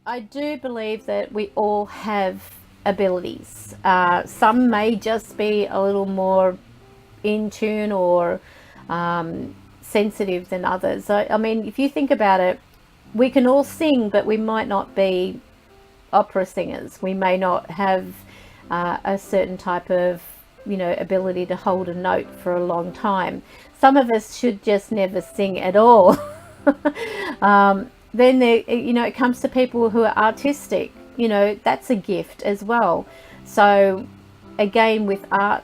I do believe that we all have abilities. Some may just be a little more in tune or sensitive than others. So, I mean, if you think about it, we can all sing, but we might not be opera singers. We may not have a certain type of, ability to hold a note for a long time. Some of us should just never sing at all. Then there, it comes to people who are artistic. That's a gift as well. So again, with art,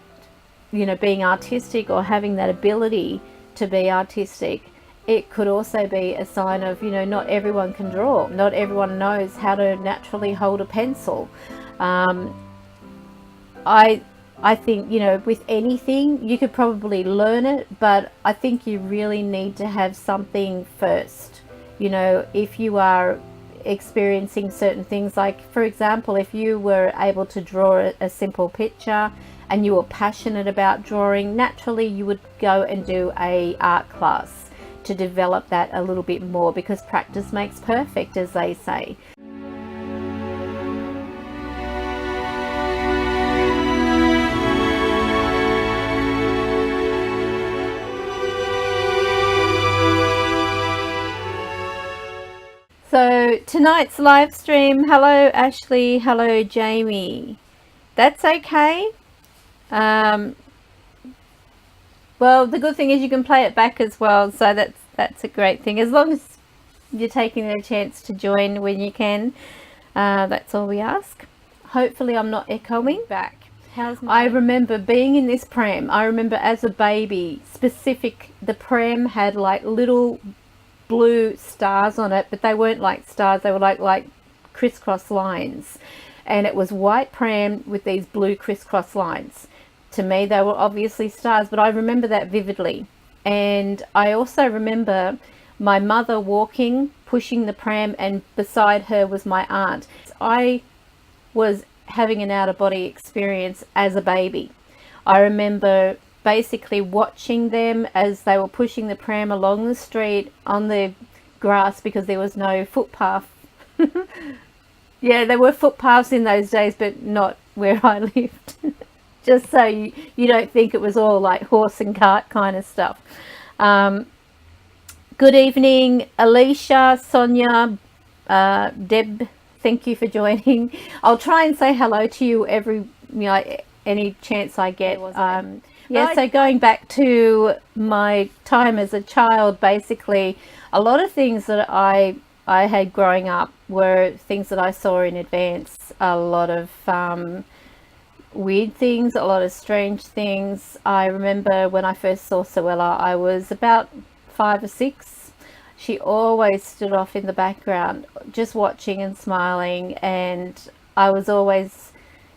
being artistic or having that ability to be artistic, it could also be a sign of, not everyone can draw. Not everyone knows how to naturally hold a pencil. I think, with anything, you could probably learn it, but I think you really need to have something first. If you are experiencing certain things, like, for example, if you were able to draw a simple picture and you were passionate about drawing, naturally you would go and do a art class to develop that a little bit more, because practice makes perfect, as they say. So tonight's live stream, hello Ashley, hello Jamie. That's okay. Well, the good thing is you can play it back as well, so that's a great thing. As long as you're taking a chance to join when you can, that's all we ask. Hopefully I'm not echoing back. I remember being in this pram. I remember as a baby, the pram had like little blue stars on it, but they weren't like stars, they were like crisscross lines, and it was white pram with these blue crisscross lines. To me they were obviously stars, but I remember that vividly. And I also remember my mother walking, pushing the pram, and beside her was my aunt. I was having an out-of-body experience as a baby. I remember basically watching them as they were pushing the pram along the street on the grass, because there was no footpath. Yeah, there were footpaths in those days, but not where I lived. Just so you don't think it was all like horse and cart kind of stuff. Good evening, Alicia, Sonia, Deb. Thank you for joining. I'll try and say hello to you any chance I get. So going back to my time as a child, basically, a lot of things that I had growing up were things that I saw in advance. A lot of weird things, a lot of strange things. I remember when I first saw Suella, I was about 5 or 6. She always stood off in the background, just watching and smiling, and I was always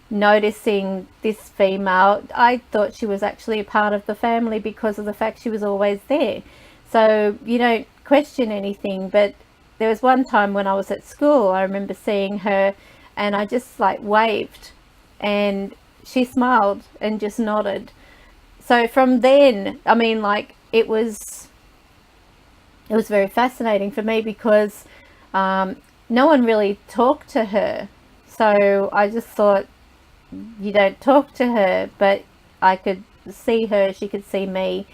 noticing this female. I thought she was actually a part of the family because of the fact she was always there. So you don't question anything. But there was one time when I was at school, I remember seeing her, and I just like waved, and she smiled and just nodded. So from then, I mean, like, it was very fascinating for me, because no one really talked to her. So I just thought, you don't talk to her, but I could see her, she could see me,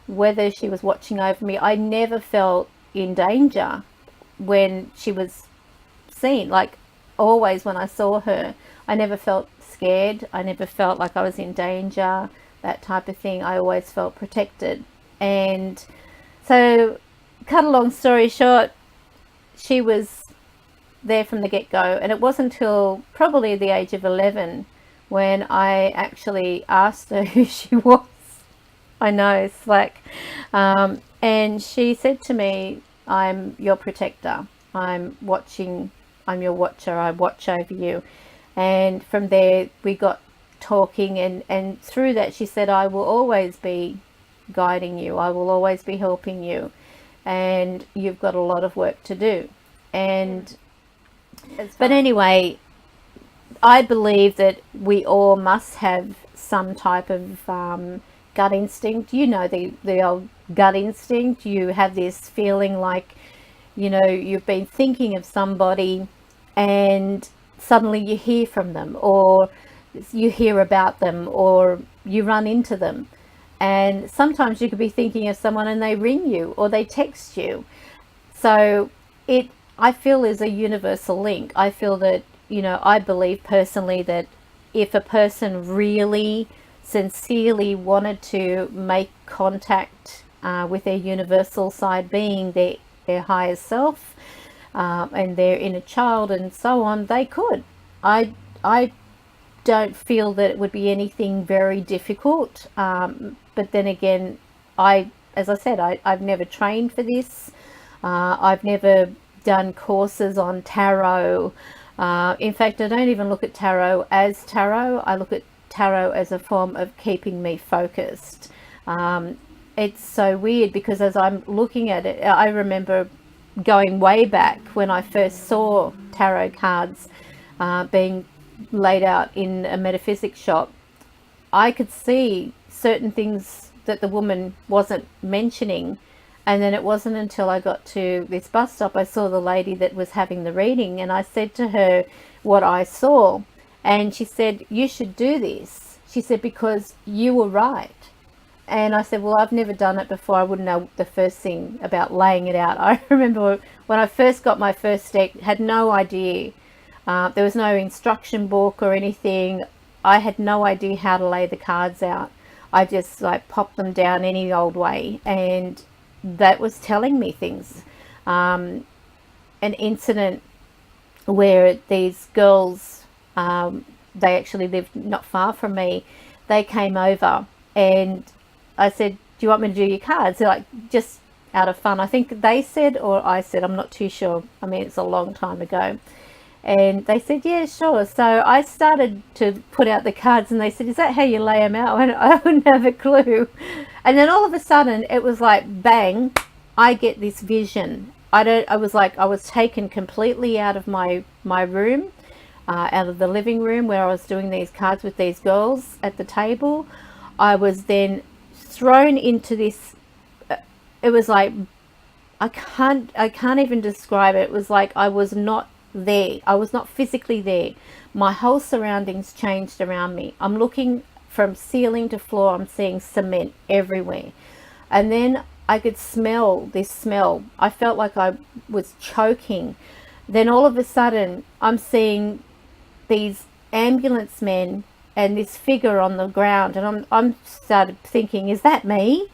whether she was watching over me. I never felt in danger when she was seen. Like, always when I saw her, I never felt scared. I never felt like I was in danger, that type of thing. I always felt protected. And so, cut a long story short, she was there from the get-go, and it wasn't until probably the age of 11 when I actually asked her who she was. I know, slack. And she said to me, I'm your protector. I'm your watcher. I watch over you. And from there we got talking, and through that she said, I will always be guiding you. I will always be helping you. And you've got a lot of work to do. But anyway, I believe that we all must have some type of gut instinct. The old gut instinct. You have this feeling like, you've been thinking of somebody and suddenly you hear from them, or you hear about them, or you run into them. And sometimes you could be thinking of someone and they ring you or they text you. So it, I feel, is a universal link. I feel that, I believe personally that if a person really sincerely wanted to make contact with their universal side being, their higher self, and their inner child and so on, they could. I don't feel that it would be anything very difficult. But then again, as I said, I've never trained for this. I've never done courses on tarot. In fact, I don't even look at tarot as tarot. I look at tarot as a form of keeping me focused. It's so weird because as I'm looking at it, I remember going way back when I first saw tarot cards being laid out in a metaphysics shop. I could see certain things that the woman wasn't mentioning, and then it wasn't until I got to this bus stop I saw the lady that was having the reading, and I said to her what I saw, and she said, "You should do this." She said, "Because you were right." And I said, "Well, I've never done it before. I wouldn't know the first thing about laying it out." I remember when I first got my first deck, had no idea. There was no instruction book or anything. I had no idea how to lay the cards out. I just like popped them down any old way, and that was telling me things. An incident where these girls, they actually lived not far from me. They came over, and I said, "Do you want me to do your cards?" They're like, just out of fun. I think they said, or I said, I'm not too sure. I mean, it's a long time ago. And they said, "Yeah, sure." So I started to put out the cards, and they said, "Is that how you lay them out?" I wouldn't have a clue. And then all of a sudden, it was like, bang, I get this vision. I was taken completely out of my room, out of the living room where I was doing these cards with these girls at the table. I was then thrown into this, it was like, I can't even describe it. It was like I was not there. I was not physically there. My whole surroundings changed around me. I'm looking from ceiling to floor. I'm seeing cement everywhere. And then I could smell this smell. I felt like I was choking. Then all of a sudden, I'm seeing these ambulance men and this figure on the ground. And I'm started thinking, is that me?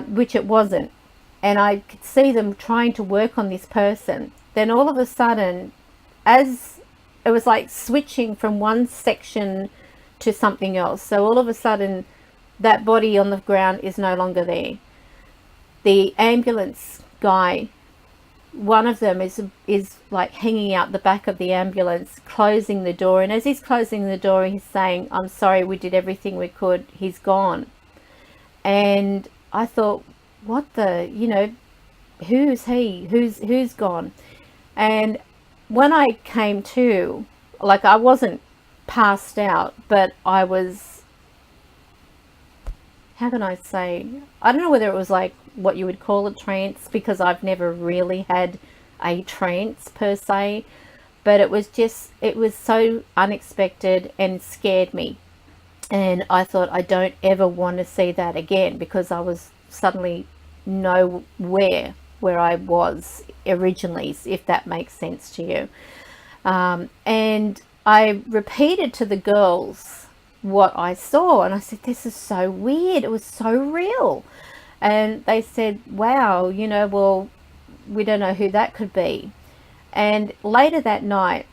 Which it wasn't. And I could see them trying to work on this person. Then all of a sudden, as it was like switching from one section to something else. So all of a sudden, that body on the ground is no longer there. The ambulance guy, one of them is like hanging out the back of the ambulance, closing the door. And as he's closing the door, he's saying, "I'm sorry, we did everything we could. He's gone." And I thought, what the, who's he? Who's gone? And when I came to, like, I wasn't passed out, but I was, how can I say, I don't know whether it was like what you would call a trance, because I've never really had a trance per se, but it was so unexpected and scared me. And I thought, I don't ever want to see that again, because I was suddenly nowhere where I was originally, if that makes sense to you. And I repeated to the girls what I saw, and I said, "This is so weird. It was so real." And they said, "Wow, well, we don't know who that could be." And later that night,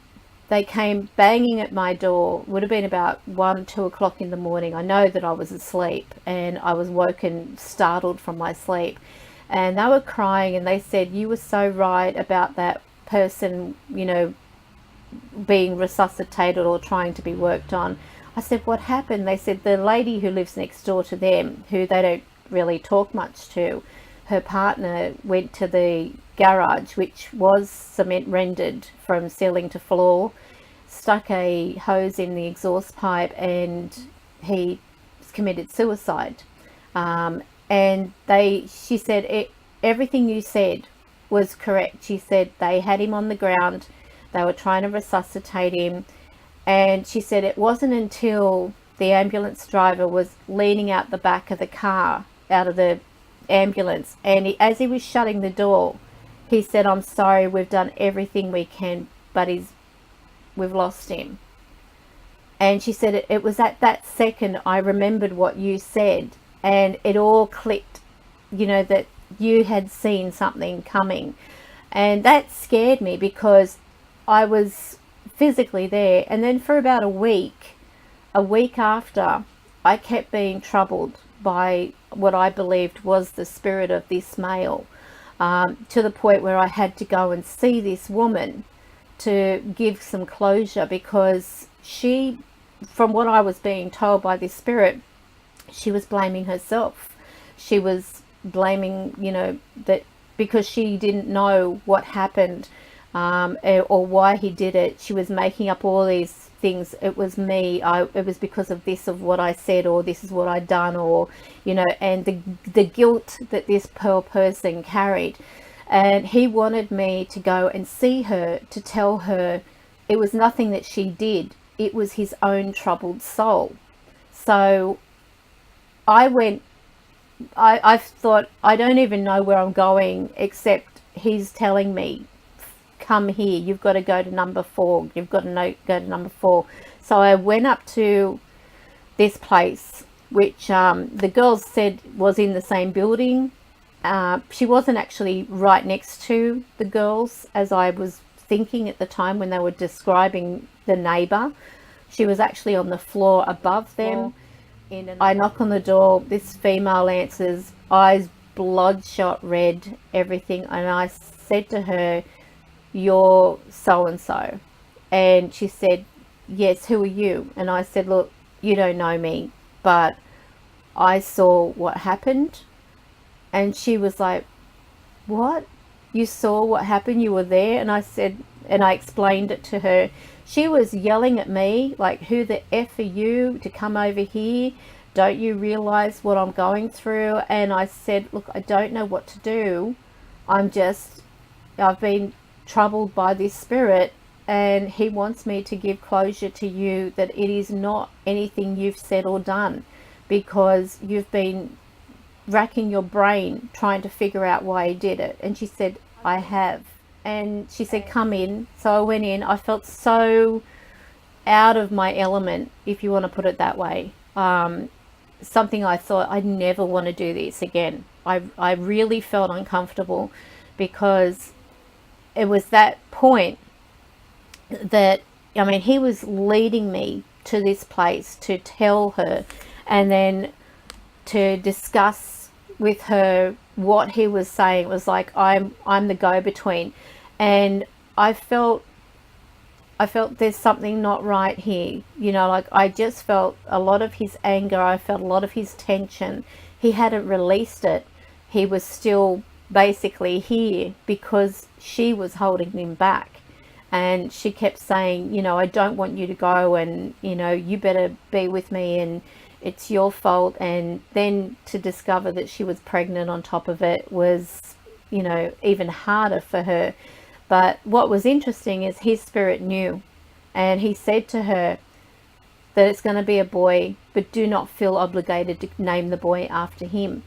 they came banging at my door. It would have been about 1, 2 o'clock in the morning. I know that I was asleep, and I was woken, startled from my sleep. And they were crying, and they said, "You were so right about that person, being resuscitated or trying to be worked on." I said, "What happened?" They said, "The lady who lives next door to them, who they don't really talk much to, her partner went to the garage, which was cement rendered from ceiling to floor, stuck a hose in the exhaust pipe, and he committed suicide." And she said, everything you said was correct. She said they had him on the ground. They were trying to resuscitate him. And she said it wasn't until the ambulance driver was leaning out the back of the car, out of the ambulance, and as he was shutting the door, he said, "I'm sorry, we've done everything we can, but we've lost him." And she said it was at that second I remembered what you said, and it all clicked, that you had seen something coming. And that scared me because I was physically there. And then for about a week after, I kept being troubled by what I believed was the spirit of this male, to the point where I had to go and see this woman to give some closure, because she, from what I was being told by this spirit, she was blaming herself. She was blaming, that because she didn't know what happened, or why he did it. She was making up all these things. It was me. It was because of this, of what I said, or this is what I'd done, or, and the guilt that this poor person carried. And he wanted me to go and see her, to tell her it was nothing that she did. It was his own troubled soul. So I went, I thought, I don't even know where I'm going, except he's telling me, come here, you've got to go to number 4, you've got to go to number 4. So I went up to this place, which the girls said was in the same building. She wasn't actually right next to the girls, as I was thinking at the time when they were describing the neighbor. She was actually on the floor above them. I knock on the door. This female answers, eyes bloodshot red, everything. And I said to her, "You're so-and-so." And she said, "Yes, who are you?" And I said, "Look, you don't know me, but I saw what happened." And she was like, "What? You saw what happened? You were there?" And I said, and I explained it to her. She was yelling at me like, "Who the F are you to come over here? Don't you realize what I'm going through?" And I said, "Look, I don't know what to do. I've been troubled by this spirit, and he wants me to give closure to you that it is not anything you've said or done, because you've been racking your brain trying to figure out why he did it." And she said, "I have." And she said, "Come in." So I went in. I felt so out of my element, if you want to put it that way. Something I thought, I'd never want to do this again. I really felt uncomfortable, because it was that point that, he was leading me to this place to tell her, and then to discuss with her what he was saying. It was like, I'm the go-between. And I felt there's something not right here. I just felt a lot of his anger. I felt a lot of his tension. He hadn't released it. He was still basically here because she was holding him back. And she kept saying, "I don't want you to go, and, you better be with me, and it's your fault." And then to discover that she was pregnant on top of it was, even harder for her. But what was interesting is his spirit knew, and he said to her that it's going to be a boy, but do not feel obligated to name the boy after him.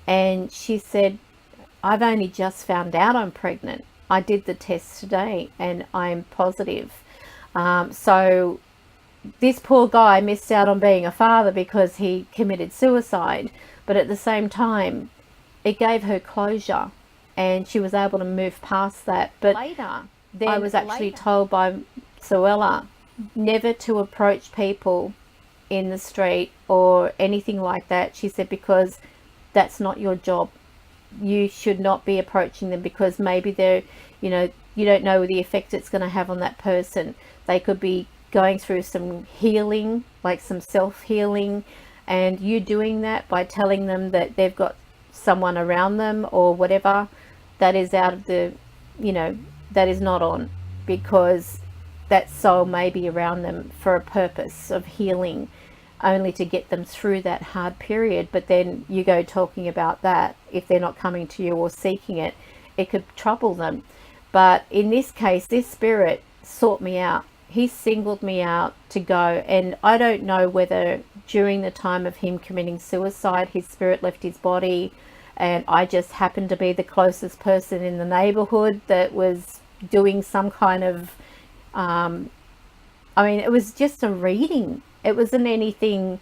And she said, "I've only just found out I'm pregnant. I did the test today and I'm positive." So this poor guy missed out on being a father because he committed suicide, but at the same time, it gave her closure, and she was able to move past that. But I was actually told by Suella never to approach people in the street or anything like that. She said, because that's not your job. You should not be approaching them, because maybe they're, you don't know the effect it's going to have on that person. They could be going through some healing, like some self-healing, and you doing that by telling them that they've got someone around them or whatever, that is out of the, that is not on, because that soul may be around them for a purpose of healing, only to get them through that hard period. But then you go talking about that, if they're not coming to you or seeking it, it could trouble them. But in this case, this spirit sought me out. He singled me out to go. And I don't know whether during the time of him committing suicide, his spirit left his body, and I just happened to be the closest person in the neighborhood that was doing some kind of, I mean, it was just a reading. It wasn't anything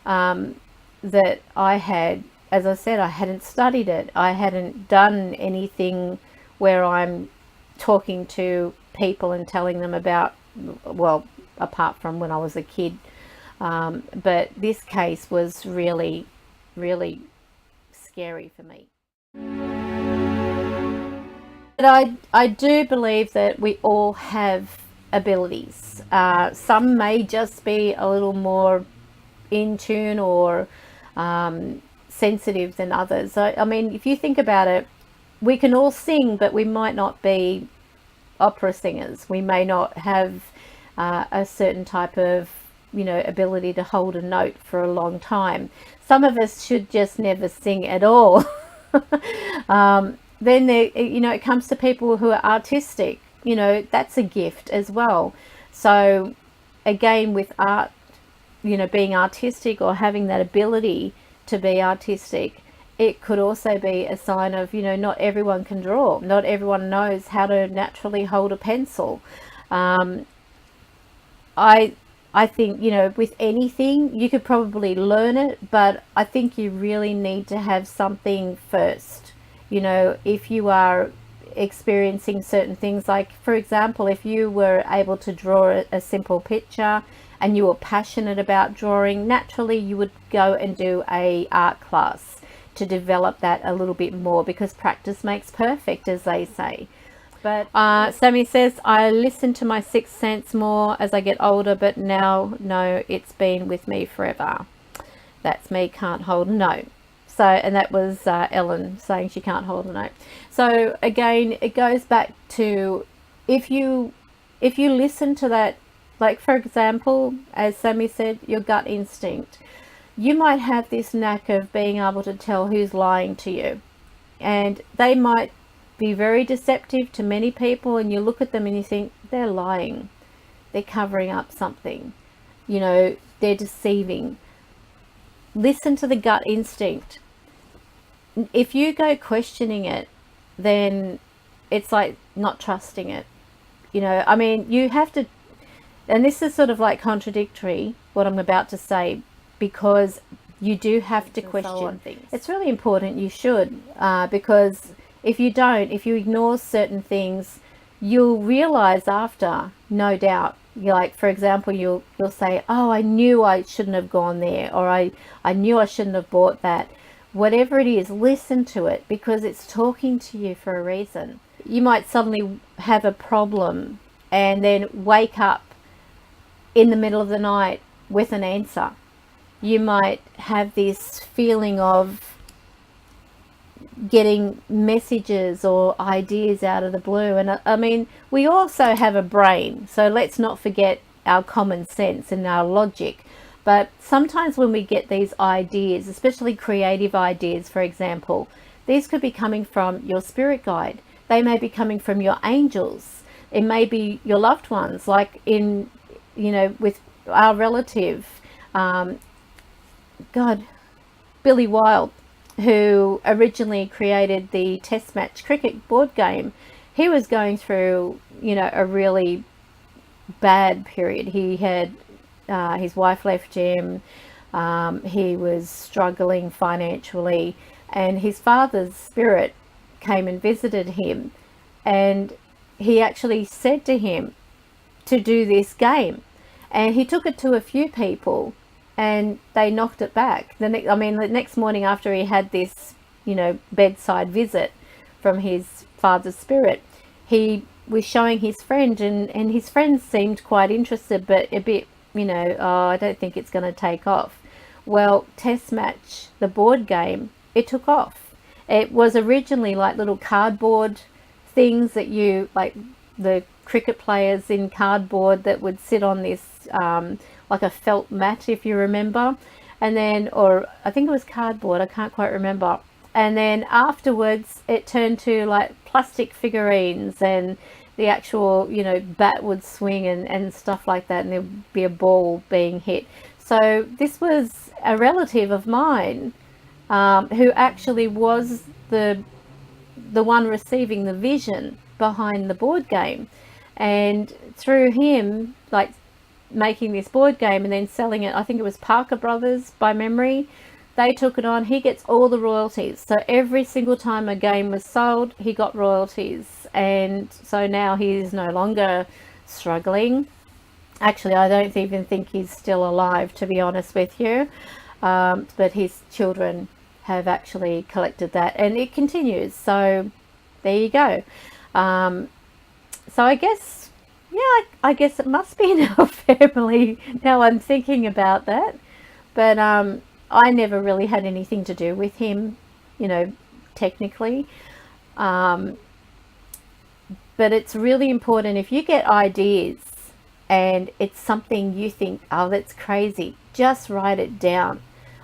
that I had, as I said, I hadn't studied it. I hadn't done anything where I'm talking to people and telling them about, well, apart from when I was a kid. But this case was really, really scary for me. But I do believe that we all have abilities. Some may just be a little more in tune or sensitive than others. I mean, if you think about it, we can all sing, but we might not be opera singers. We may not have a certain type of, you know, ability to hold a note for a long time. Some of us should just never sing at all. Then there, you know, it comes to people who are artistic. You know, that's a gift as well. So again, with art, you know, being artistic or having that ability to be artistic, it could also be a sign of, you know, not everyone can draw. Not everyone knows how to naturally hold a pencil. I think, you know, with anything, you could probably learn it, but I think you really need to have something first. You know, if you are experiencing certain things, like, for example, if you were able to draw a simple picture and you were passionate about drawing, naturally you would go and do a art class to develop that a little bit more, because practice makes perfect, as they say. But Sammy says, I listen to my sixth sense more as I get older, but now no, it's been with me forever. That's me, can't hold a note. So, and that was Ellen saying she can't hold a note. So again, it goes back to, if you listen to that, like for example, as Sammy said, your gut instinct, you might have this knack of being able to tell who's lying to you, and they might be very deceptive to many people, and you look at them and you think, they're lying, they're covering up something, you know, they're deceiving. Listen to the gut instinct. If you go questioning it, then it's like not trusting it. You know, I mean, you have to, and this is sort of like contradictory, what I'm about to say, because you do have to question things. It's really important you should, because if you don't, if you ignore certain things, you'll realize after, no doubt. You're like, for example, you'll say, oh, I knew I shouldn't have gone there, or I knew I shouldn't have bought that. Whatever it is, listen to it, because it's talking to you for a reason. You might suddenly have a problem and then wake up in the middle of the night with an answer. You might have this feeling of getting messages or ideas out of the blue. And I mean, we also have a brain, so let's not forget our common sense and our logic. But sometimes when we get these ideas, especially creative ideas, for example, these could be coming from your spirit guide. They may be coming from your angels. It may be your loved ones, like in, you know, with our relative, Billy Wilde, who originally created the test match cricket board game. He was going through, you know, a really bad period. He had, his wife left him, he was struggling financially, and his father's spirit came and visited him, and he actually said to him to do this game, and he took it to a few people and they knocked it back. The next morning after he had this, you know, bedside visit from his father's spirit, he was showing his friend, and his friend seemed quite interested, but a bit, you know, oh, I don't think it's going to take off. Well, test match, the board game, it took off. It was originally like little cardboard things that you, like the cricket players in cardboard that would sit on this, like a felt mat, if you remember. And then, or I think it was cardboard, I can't quite remember. And then afterwards it turned to like plastic figurines, and the actual, you know, bat would swing and stuff like that, and there would be a ball being hit. So this was a relative of mine, who actually was the one receiving the vision behind the board game. And through him, like, making this board game and then selling it, I think it was Parker Brothers by memory, they took it on. He gets all the royalties. So every single time a game was sold, he got royalties. And so now he's no longer struggling. Actually, I don't even think he's still alive, to be honest with you. But his children have actually collected that, and it continues. So there you go. So I guess, yeah, I guess it must be in our family now I'm thinking about that. But I never really had anything to do with him, you know, technically. But it's really important, if you get ideas and it's something you think, oh, that's crazy, just write it down.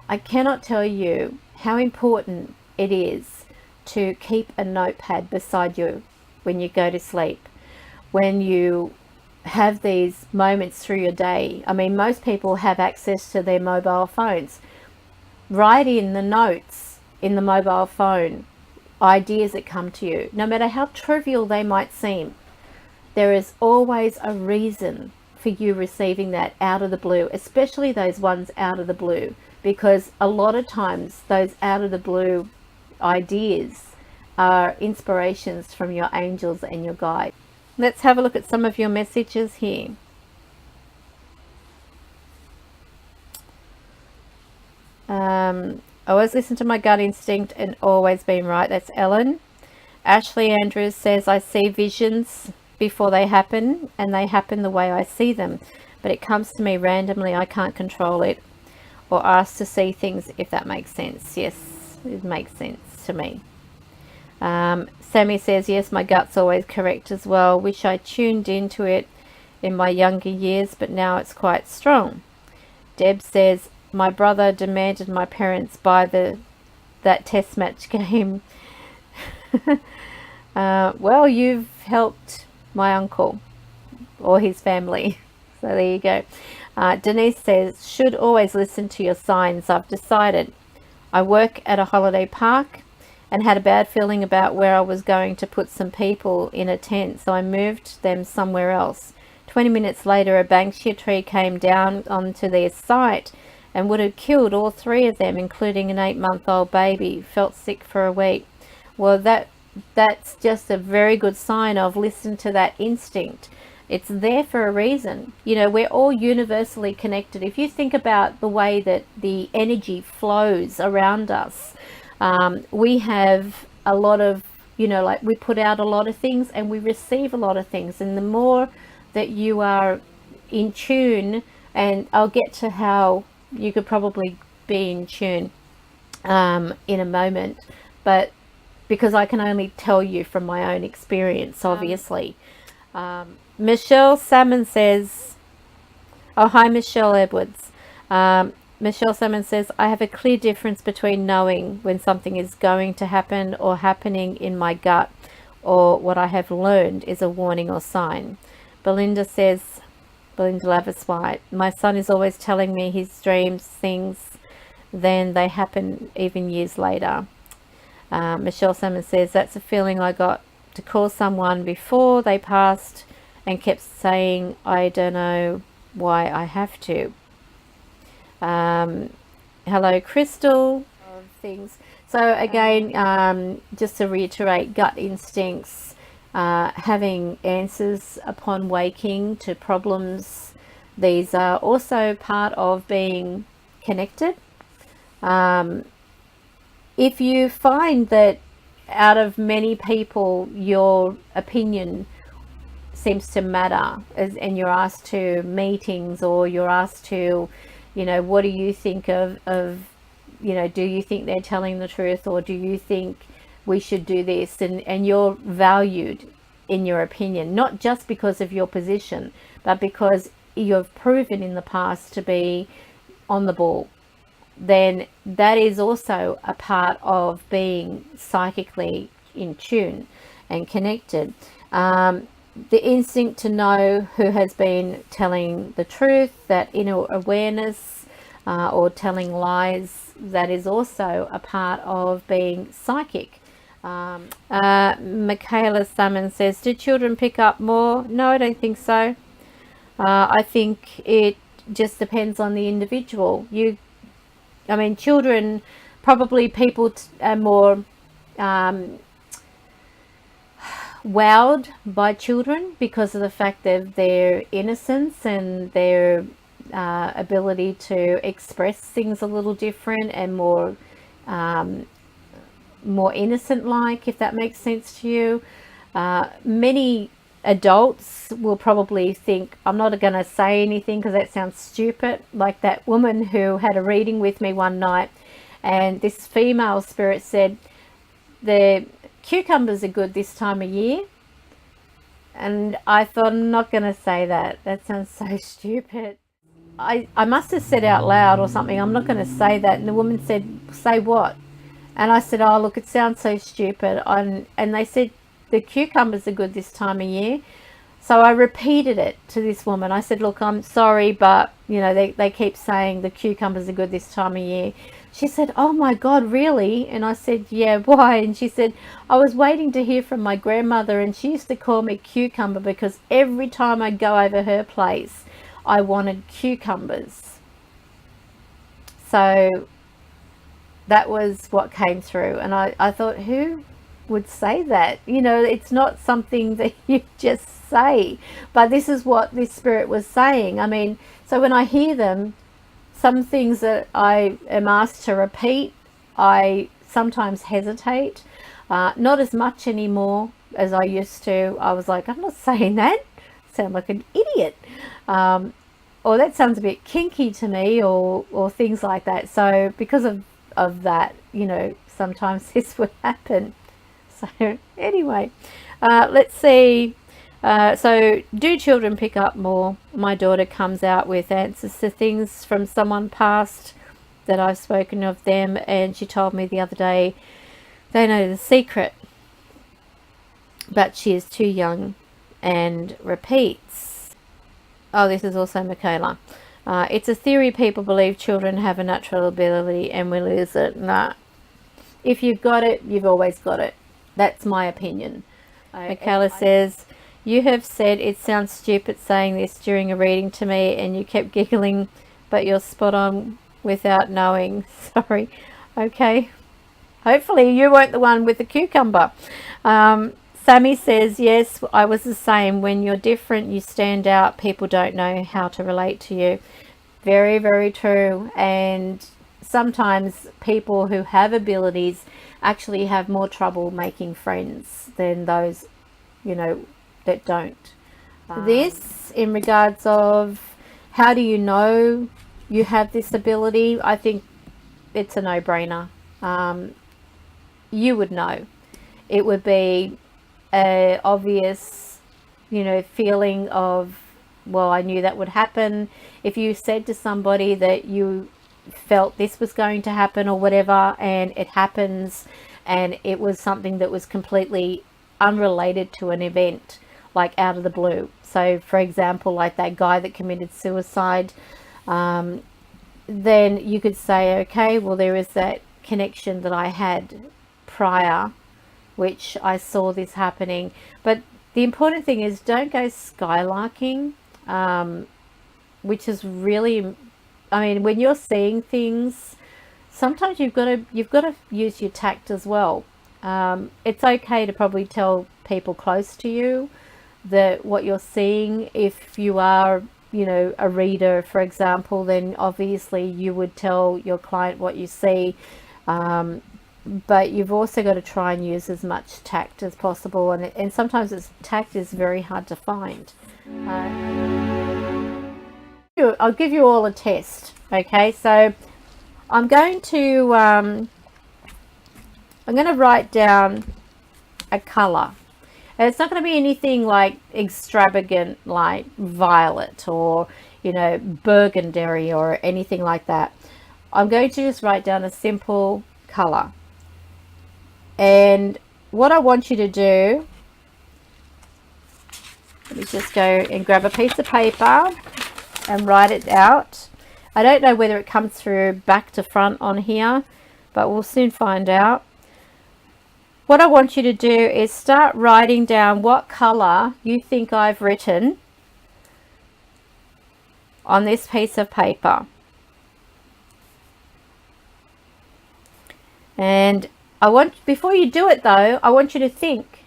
I cannot tell you how important it is to keep a notepad beside you when you go to sleep, when you have these moments through your day. I mean, most people have access to their mobile phones. Write in the notes in the mobile phone ideas that come to you, no matter how trivial they might seem. There is always a reason for you receiving that out of the blue, especially those ones out of the blue, because a lot of times those out of the blue ideas are inspirations from your angels and your guides. Let's have a look at some of your messages here. Always listen to my gut instinct and always been right. That's Ellen. Ashley Andrews says, I see visions before they happen, and they happen the way I see them, but it comes to me randomly. I can't control it or ask to see things, if that makes sense. Yes, it makes sense to me. Sammy says, yes, my gut's always correct as well. Wish I tuned into it in my younger years, but now it's quite strong. Deb says, my brother demanded my parents buy that test match game. Well, you've helped my uncle or his family. So there you go. Denise says, should always listen to your signs. I've decided. I work at a holiday park and had a bad feeling about where I was going to put some people in a tent, so I moved them somewhere else. 20 minutes later, a banksia tree came down onto their site and would have killed all 3 of them, including an 8-month-old baby. Felt sick for a week. Well, that's just a very good sign of listen to that instinct. It's there for a reason. You know, we're all universally connected. If you think about the way that the energy flows around us, we have a lot of, you know, like we put out a lot of things and we receive a lot of things. And the more that you are in tune, and I'll get to how you could probably be in tune in a moment, but because I can only tell you from my own experience, obviously. Michelle Salmon says, oh, hi, Michelle Edwards. Michelle Salmon says, I have a clear difference between knowing when something is going to happen or happening in my gut, or what I have learned is a warning or sign. Belinda says, Belinda Lavis White, my son is always telling me his dreams, things, then they happen even years later. Michelle Salmon says, that's a feeling I got to call someone before they passed and kept saying, I don't know why I have to. Hello, Crystal. Things. So again, just to reiterate, gut instincts, having answers upon waking to problems. These are also part of being connected. If you find that out of many people your opinion seems to matter, and you're asked to meetings, or you're asked to, you know, what do you think of you know, do you think they're telling the truth, or do you think we should do this, and you're valued in your opinion, not just because of your position, but because you've proven in the past to be on the ball, then that is also a part of being psychically in tune and connected. The instinct to know who has been telling the truth, that inner awareness, or telling lies, that is also a part of being psychic. Michaela Summons says, do children pick up more? No, I don't think so. I think it just depends on the individual. I mean, children, probably people are more wowed by children because of the fact of their innocence and their ability to express things a little different and more innocent like, if that makes sense to you. Many adults will probably think, I'm not going to say anything because that sounds stupid, like that woman who had a reading with me one night, and this female spirit said the cucumbers are good this time of year. And I thought, I'm not going to say that. That sounds so stupid. I must have said out loud or something, I'm not going to say that. And the woman said, say what? And I said, oh, look, it sounds so stupid. And they said, the cucumbers are good this time of year. So I repeated it to this woman. I said, look, I'm sorry, but, you know, they keep saying the cucumbers are good this time of year. She said, oh my God, really? And I said, yeah, why? And she said, I was waiting to hear from my grandmother, and she used to call me cucumber because every time I'd go over her place, I wanted cucumbers. So that was what came through. And I thought, who would say that? You know, it's not something that you just say, but this is what this spirit was saying. I mean, so when I hear them, some things that I am asked to repeat, I sometimes hesitate. Not as much anymore as I used to. I was like, I'm not saying that. I sound like an idiot. Or that sounds a bit kinky to me, or things like that. So because of that, you know, sometimes this would happen. So anyway, let's see. So do children pick up more? My daughter comes out with answers to things from someone past that I've spoken of them, and she told me the other day they know the secret, but she is too young and repeats. Oh, this is also Michaela. It's a theory people believe children have a natural ability and we lose it. Nah. If you've got it, you've always got it. That's my opinion. Michaela says, you have said it sounds stupid saying this during a reading to me, and you kept giggling, but you're spot on without knowing. Sorry. Okay. Hopefully you weren't the one with the cucumber. Sammy says, yes, I was the same. When you're different, you stand out. People don't know how to relate to you. Very, very true. And sometimes people who have abilities actually have more trouble making friends than those, you know, that don't. This, in regards of how do you know you have this ability, I think it's a no-brainer. You would know. It would be a obvious, you know, feeling of, well, I knew that would happen. If you said to somebody that you felt this was going to happen or whatever, and it happens, and it was something that was completely unrelated to an event, like out of the blue. So for example, like that guy that committed suicide, then you could say, okay, well, there is that connection that I had prior, which I saw this happening. But the important thing is, don't go skylarking, which is really, I mean, when you're seeing things, sometimes you've got to use your tact as well. It's okay to probably tell people close to you that what you're seeing. If you are, you know, a reader, for example, then obviously you would tell your client what you see. But you've also got to try and use as much tact as possible, and sometimes tact is very hard to find. I'll give you all a test. Okay, so I'm going to write down a color. And it's not going to be anything like extravagant, like violet or, you know, burgundy or anything like that. I'm going to just write down a simple color. And what I want you to do, let me just go and grab a piece of paper and write it out. I don't know whether it comes through back to front on here, but we'll soon find out. What I want you to do is start writing down what color you think I've written on this piece of paper. And before you do it though, I want you to think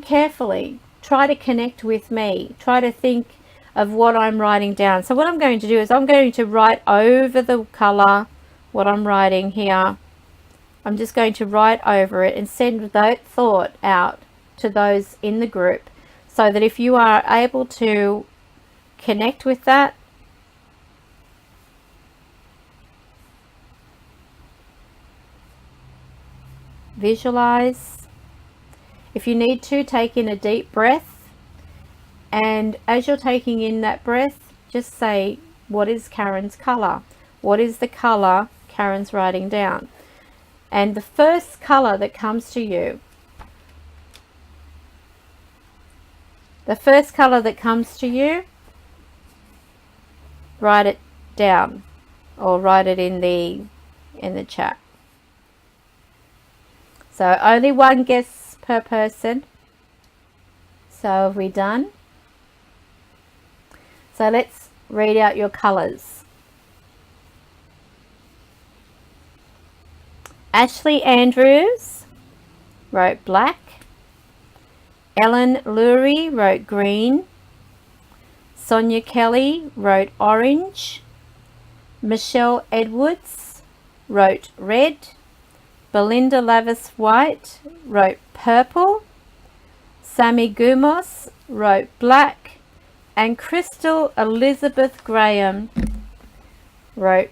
carefully. Try to connect with me. Try to think of what I'm writing down. So what I'm going to do is I'm going to write over the color, what I'm writing here. I'm just going to write over it and send that thought out to those in the group, so that if you are able to connect with that, visualize. If you need to, take in a deep breath, and as you're taking in that breath, just say, what is Karen's color? What is the color Karen's writing down? And the first color that comes to you, write it down or write it in the chat. So only one guess per person. So have we done? So let's read out your colors. Ashley Andrews wrote black. Ellen Lurie wrote green. Sonia Kelly wrote orange. Michelle Edwards wrote red. Belinda Lavis White wrote purple. Sammy Gumos wrote black. And Crystal Elizabeth Graham wrote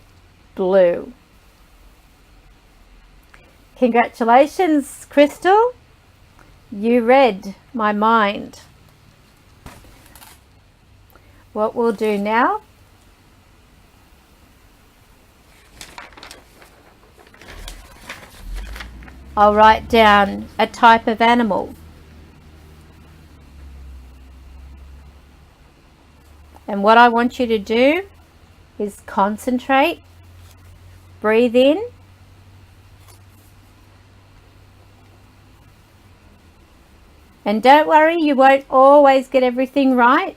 blue. Congratulations, Crystal. You read my mind. What we'll do now, I'll write down a type of animal. And what I want you to do is concentrate, breathe in, and don't worry, you won't always get everything right.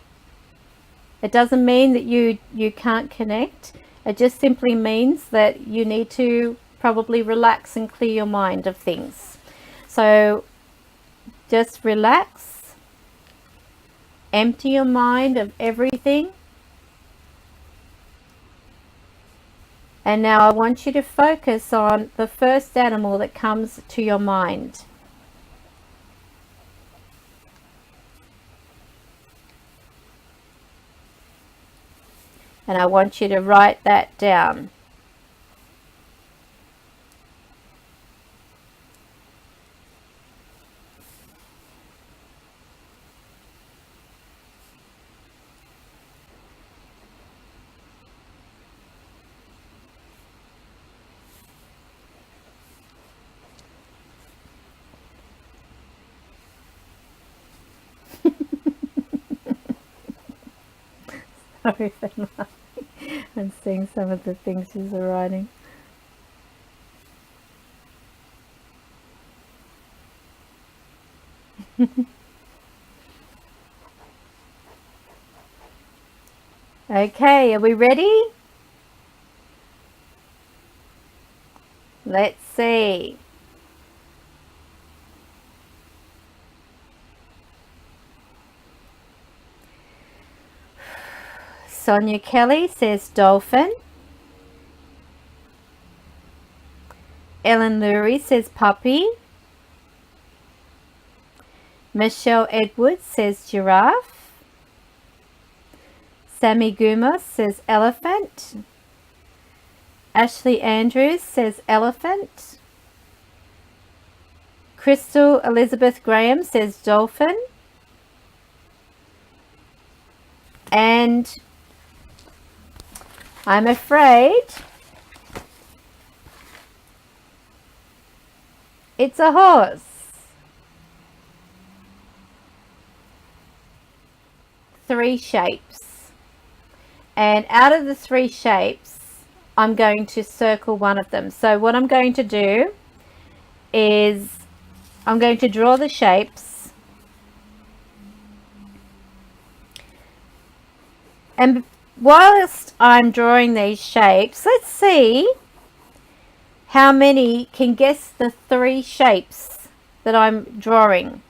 It doesn't mean that you can't connect. It just simply means that you need to probably relax and clear your mind of things. So just relax, empty your mind of everything. And now I want you to focus on the first animal that comes to your mind. And I want you to write that down. Sorry for laughing and seeing some of the things she's writing. Okay, are we ready? Let's see. Sonia Kelly says dolphin. Ellen Lurie says puppy. Michelle Edwards says giraffe. Sammy Gumos says elephant. Ashley Andrews says elephant. Crystal Elizabeth Graham says dolphin. And I'm afraid It's a horse. 3 shapes. And out of the 3 shapes, I'm going to circle one of them. So what I'm going to do is I'm going to draw the shapes. And whilst I'm drawing these shapes, let's see how many can guess the 3 shapes that I'm drawing.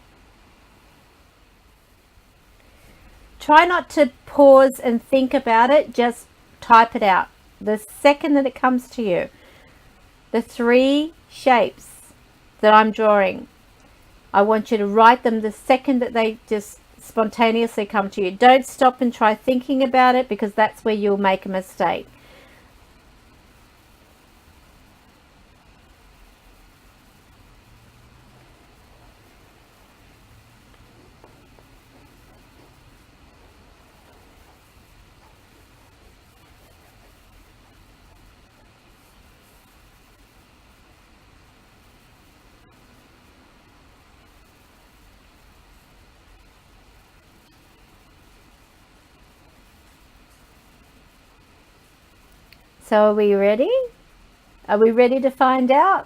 Try not to pause and think about it, just type it out. The second that it comes to you, the 3 shapes that I'm drawing, I want you to write them the second that they just spontaneously come to you. Don't stop and try thinking about it, because that's where you'll make a mistake. So are we ready? Are we ready to find out?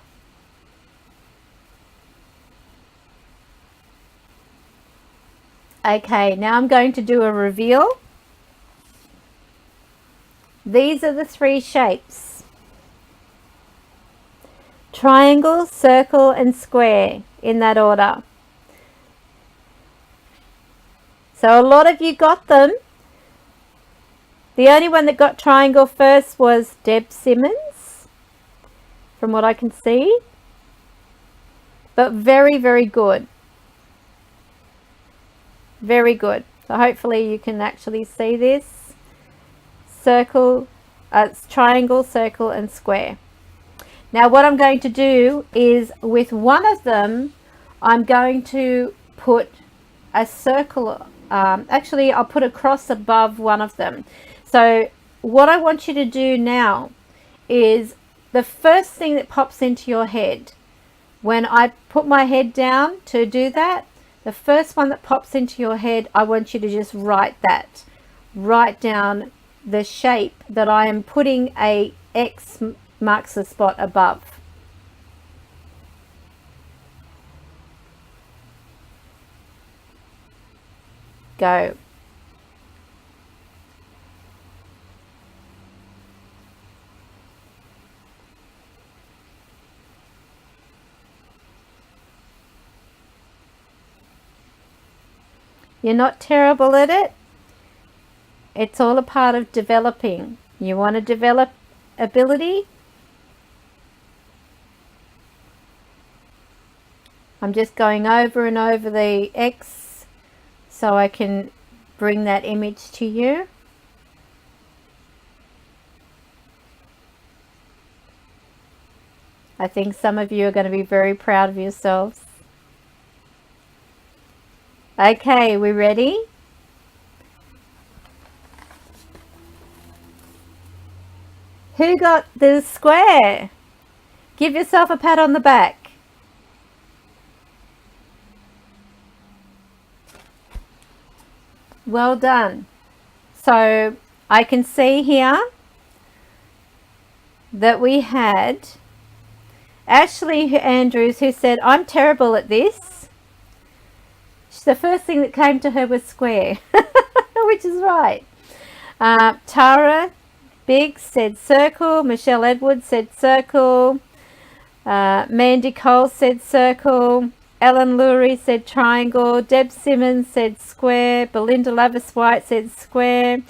Okay, now I'm going to do a reveal. These are the 3 shapes: triangle, circle, and square, in that order. So a lot of you got them. The only one that got triangle first was Deb Simmons, from what I can see. But very, very good. Very good. So hopefully you can actually see this. Circle, it's triangle, circle, and square. Now what I'm going to do is, with one of them, I'm going to put a circle. Actually, I'll put a cross above one of them. So what I want you to do now is, the first thing that pops into your head, when I put my head down to do that, the first one that pops into your head, I want you to just write that. Write down the shape that I am putting a X marks the spot above. Go. You're not terrible at it. It's all a part of developing. You want to develop ability? I'm just going over and over the X so I can bring that image to you. I think some of you are going to be very proud of yourselves. Okay, we ready? Who got the square? Give yourself a pat on the back. Well done. So I can see here that we had Ashley Andrews, who said, I'm terrible at this. The first thing that came to her was square, which is right. Tara Biggs said circle. Michelle Edwards said circle. Mandy Cole said circle. Ellen Lurie said triangle. Deb Simmons said square. Belinda Lavis White said square.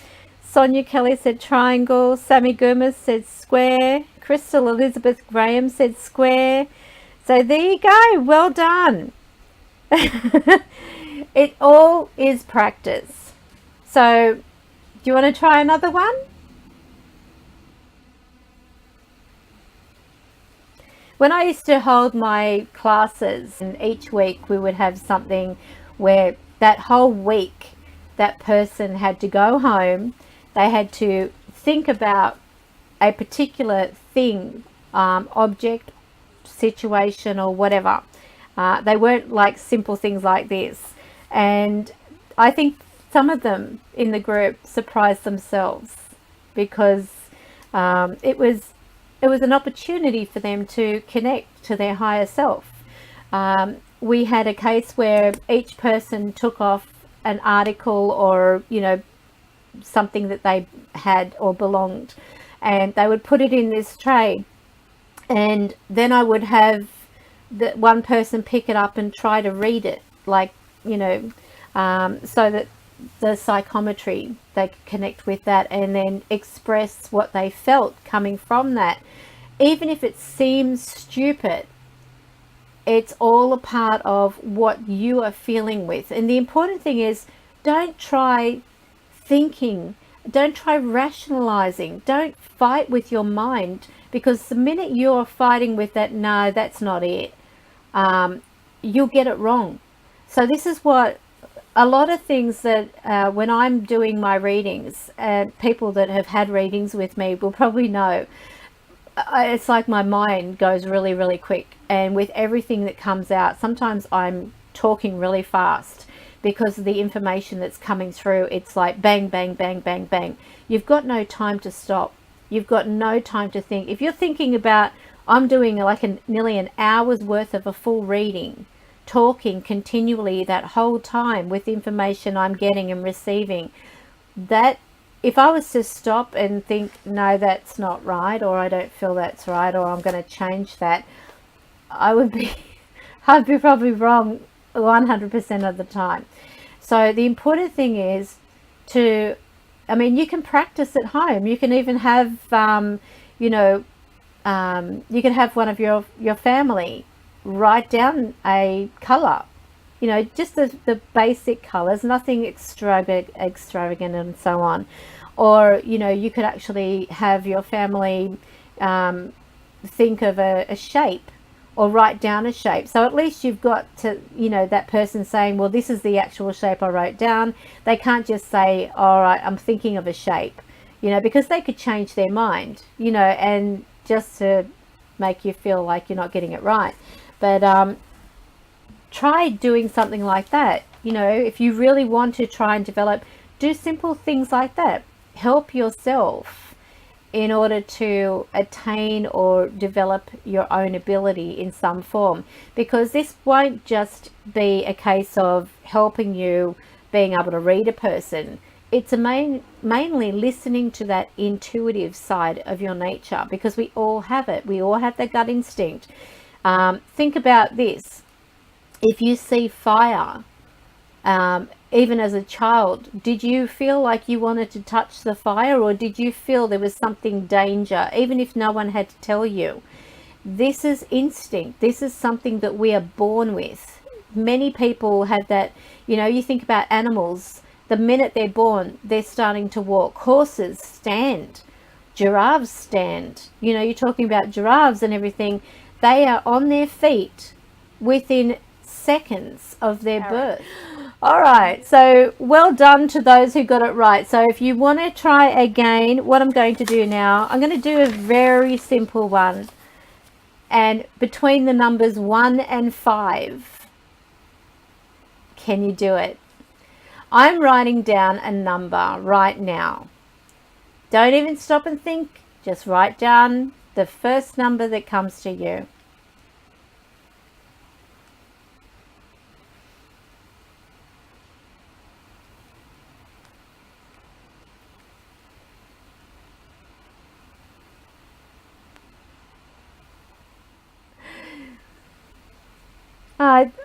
Sonia Kelly said triangle. Sammy Gurmas said square. Crystal Elizabeth Graham said square. So there you go. Well done. It all is practice. So do you want to try another one? When I used to hold my classes, and each week we would have something where that whole week that person had to go home, they had to think about a particular thing, object, situation or whatever. They weren't like simple things like this. And I think some of them in the group surprised themselves because it was an opportunity for them to connect to their higher self. We had a case where each person took off an article or, you know, something that they had or belonged, and they would put it in this tray, and then I would have the one person pick it up and try to read it, like, you know, so that the psychometry, they could connect with that and then express what they felt coming from that. Even if it seems stupid, it's all a part of what you are feeling with. And the important thing is, don't try thinking, don't try rationalizing, don't fight with your mind, because the minute you're fighting with that, no, that's not it, you'll get it wrong. So this is what a lot of things that when I'm doing my readings, and people that have had readings with me will probably know, it's like my mind goes really, really quick. And with everything that comes out, sometimes I'm talking really fast because of the information that's coming through. It's like bang, bang, bang, bang, bang. You've got no time to stop. You've got no time to think. If you're thinking about, I'm doing like nearly an hour's worth of a full reading, talking continually that whole time with information I'm getting and receiving, that if I was to stop and think, no, that's not right, or I don't feel that's right, or I'm going to change that, I would be, I'd be probably wrong 100% of the time. So the important thing is to, I mean, you can practice at home. You can even have, you know, you can have one of your family write down a color, you know, just the basic colors, nothing extravagant and so on. Or, you know, you could actually have your family think of a shape or write down a shape. So at least you've got to, you know, that person saying, well, this is the actual shape I wrote down. They can't just say, all right, I'm thinking of a shape, you know, because they could change their mind, you know, and just to make you feel like you're not getting it right. But try doing something like that. You know, if you really want to try and develop, do simple things like that. Help yourself in order to attain or develop your own ability in some form, because this won't just be a case of helping you being able to read a person. It's mainly listening to that intuitive side of your nature, because we all have it. We all have that gut instinct. Think about this. If you see fire, even as a child, did you feel like you wanted to touch the fire, or did you feel there was something danger, even if no one had to tell you? This is instinct. This is something that we are born with. Many people have that. You know, you think about animals, the minute they're born, they're starting to walk. Horses stand, giraffes stand. You know, you're talking about giraffes and everything. They are on their feet within seconds of their birth. All right, so well done to those who got it right. So if you want to try again, what I'm going to do now, I'm going to do a very simple one. And between the numbers 1 and 5, can you do it? I'm writing down a number right now. Don't even stop and think. Just write down the first number that comes to you.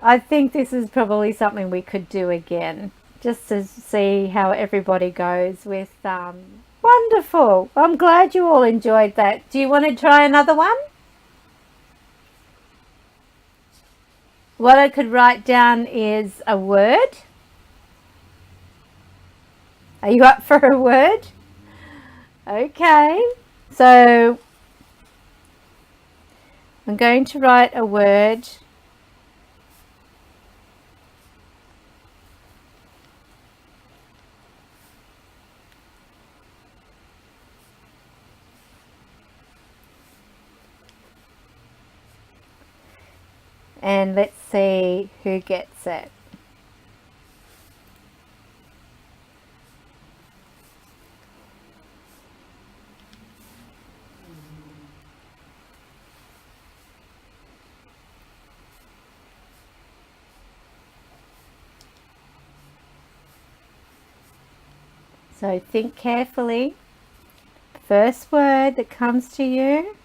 I think this is probably something we could do again, just to see how everybody goes with. Wonderful. I'm glad you all enjoyed that. Do you want to try another one? What I could write down is a word. Are you up for a word? Okay. So I'm going to write a word. And let's see who gets it. So think carefully. First word that comes to you.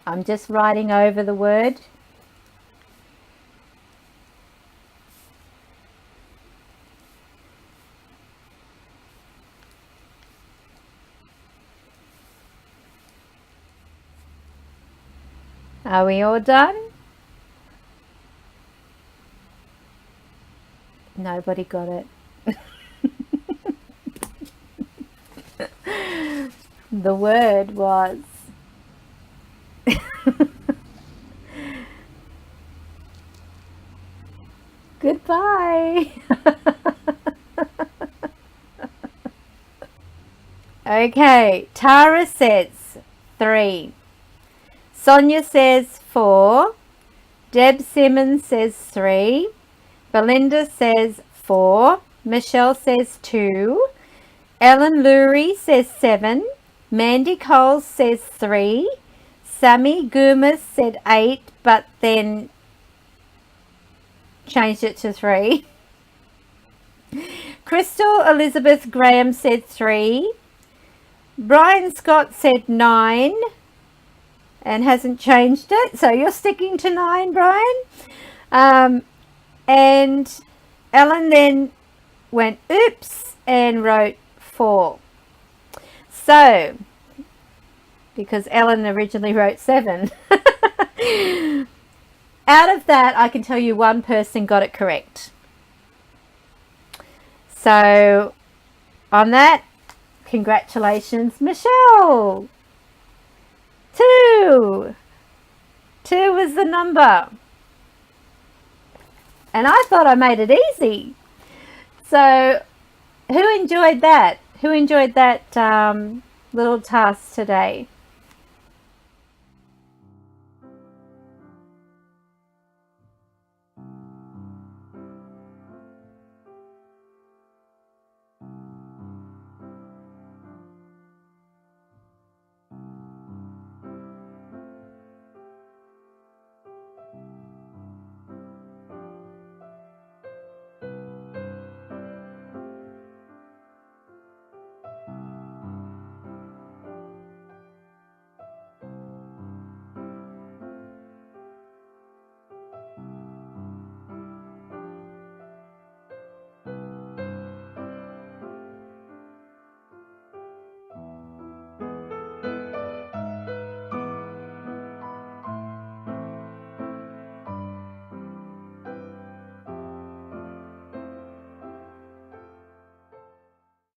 I'm just writing over the word. Are we all done? Nobody got it. The word was goodbye. Okay, Tara says 3. Sonia says 4. Deb Simmons says 3. Belinda says 4. Michelle says 2. Ellen Lurie says 7. Mandy Coles says 3. Sammy Goomas said 8, but then changed it to 3. Crystal Elizabeth Graham said 3. Brian Scott said 9 and hasn't changed it. So you're sticking to 9, Brian. And Ellen then went oops and wrote 4. So, because Ellen originally wrote 7. Out of that, I can tell you one person got it correct. So, on that, congratulations, Michelle. 2. 2 was the number. And I thought I made it easy. So, who enjoyed that? Who enjoyed that little task today?